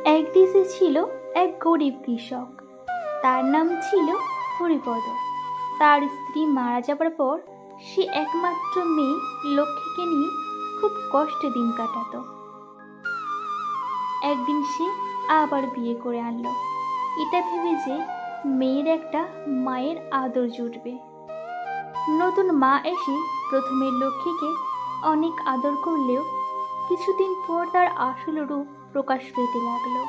এক দেশে ছিল এক গরিব কৃষক। তার নাম ছিল হরিপদ। তার স্ত্রী মারা যাবার পর সে একমাত্র মেয়ে লক্ষ্মীকে নিয়ে খুব কষ্টে দিন কাটাতো। একদিন সে আবার বিয়ে করে আনলো, এটা ভেবে যে মেয়ের একটা মায়ের আদর জুটবে। নতুন মা এসে প্রথমে লক্ষ্মীকে অনেক আদর করলেও কিছুদিন পর তার আসল রূপ প্রকাশ পেতে লাগলো।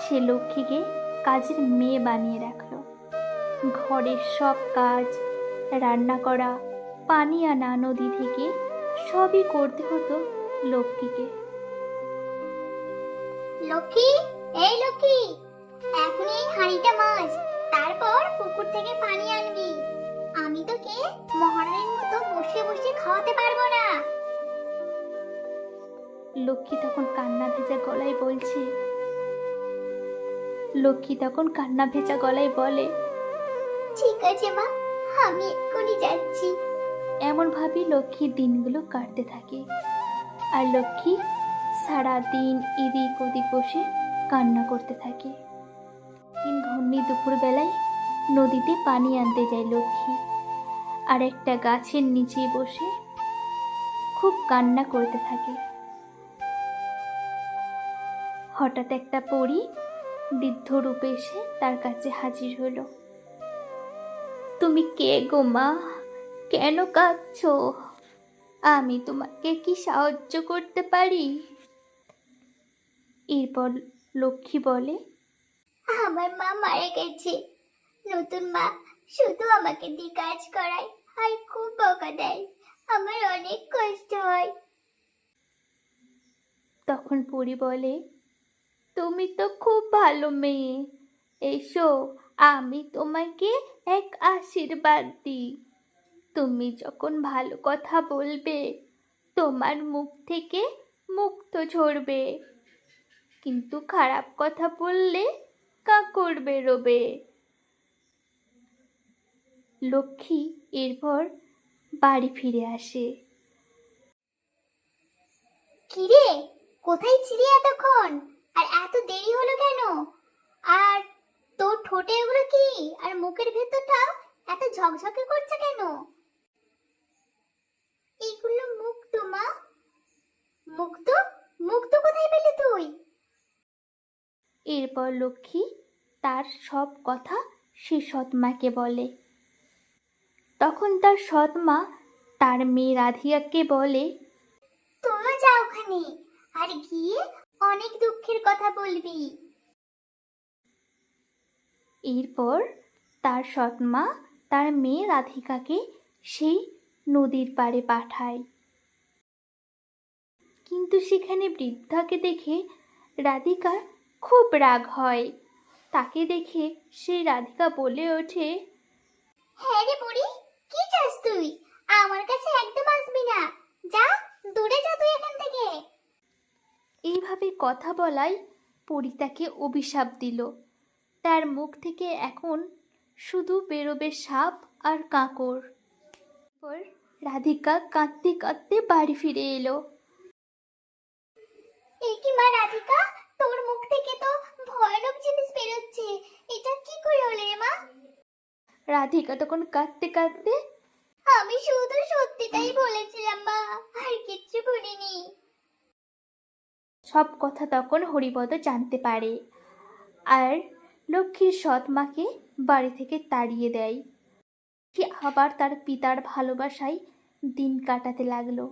সে লক্ষ্মীকে কাজের মেয়ে বানিয়ে রাখলো। ঘরের সব কাজ, রান্না করা, পানি আনা নদী থেকে সবই করতে হতো লক্ষ্মীকে। লক্ষ্মী, এই লক্ষ্মী, এখন এই হাঁড়িটা মাছ, তারপর পুকুর থেকে পানি আনবি। আমি তোকে মহারানীর মতো বসে বসে খাওয়াতে পারবো না। লক্ষ্মী তখন কান্না ভেজা গলায় বলে, ঠিক আছে মা, আমি এক্ষুনি যাচ্ছি। এমন ভাবে লক্ষ্মীর দিনগুলো কাটতে থাকে। আর লক্ষ্মী সারাদিন এদিক ওদিক বসে কান্না করতে থাকে। দিন ঘূর্ণি দুপুরবেলায় নদীতে পানি আনতে যায় লক্ষ্মী, আর একটা গাছের নিচে বসে খুব কান্না করতে থাকে। হঠাৎ একটা পরী বৃদ্ধ রূপে এসে তার কাছে হাজির হলো। তুমি কে গো মা? কেন কাঁদছো? আমি তোমাকে কি সাহায্য করতে পারি? এরপর লক্ষ্মী বলে, আমার মা মারা গেছে। নতুন মা শুধু আমাকে দিয়ে কাজ করায় আর খুব বকা দেয়। আমার অনেক কষ্ট হয়। তখন পরী বলে, তুমি তো খুব ভালো মেয়ে, এসো আমি তোমাকে এক আশীর্বাদ দিই। তুমি যখন ভালো কথা বলবে তোমার মুখ থেকে মুক্ত ঝরবে, কিন্তু খারাপ কথা বললে কাঁকড় বেরোবে। লক্ষ্মী এরপর বাড়ি ফিরে আসে। কিরে, কোথায় ছিলি এতক্ষণ? আর এত দেরি হলো কেন? আর তোর ঠোঁটে এগুলো কি? আর মুখের ভেতরটা এত ঝকঝকে করছে কেন? এগুলো মুক্ত মা। মুক্ত? মুক্ত কোথায় পেলি তুই? এরপর লক্ষ্মী তার সব কথা সে সৎমাকে বলে। তখন তার সৎমা তার মেয়ে রাধিকাকে বলে, তুইও যা ওখানে, আর গিয়ে অনেক দুঃখের কথা বলবি। এরপর তার সৎমা তার মেয়ে রাধিকাকে সেই নদীর পাড়ে পাঠায়। কিন্তু সেখানে বৃদ্ধাকে দেখে রাধিকার খুব রাগ হয়। তাকে দেখে সেই রাধিকা বলে ওঠে, হ্যাঁ রে বুড়ি, কি চাস তুই? আমার কাছে একদম আসবি না। যা, দূরে যা তুই এখান থেকে। এইভাবে কথা বলায় পরী তাকে অভিশাপ দিল। তার মুখ থেকে এখন শুধু বেরোবে সাপ আর কাঁকড়। পর রাধিকা কাঁদতে কাঁদতে বাড়ি ফিরে এলো। এ কি মা রাধিকা, তোর মুখ থেকে তো ভয়ানক জিনিস বেরোচ্ছে। এটা কি করে হলো রে মা? রাধিকা তখন কাঁদতে কাঁদতে, আমি শুধু সত্যিটাই বলেছিলাম মা, আর কিচ্ছু বলিনি। সব কথা তখন হরিপদ জানতে পারে, আর লক্ষ্মীর সৎ মাকে বাড়ি থেকে তাড়িয়ে দেয়। সে আবার তার পিতার ভালোবাসায় দিন কাটাতে লাগলো।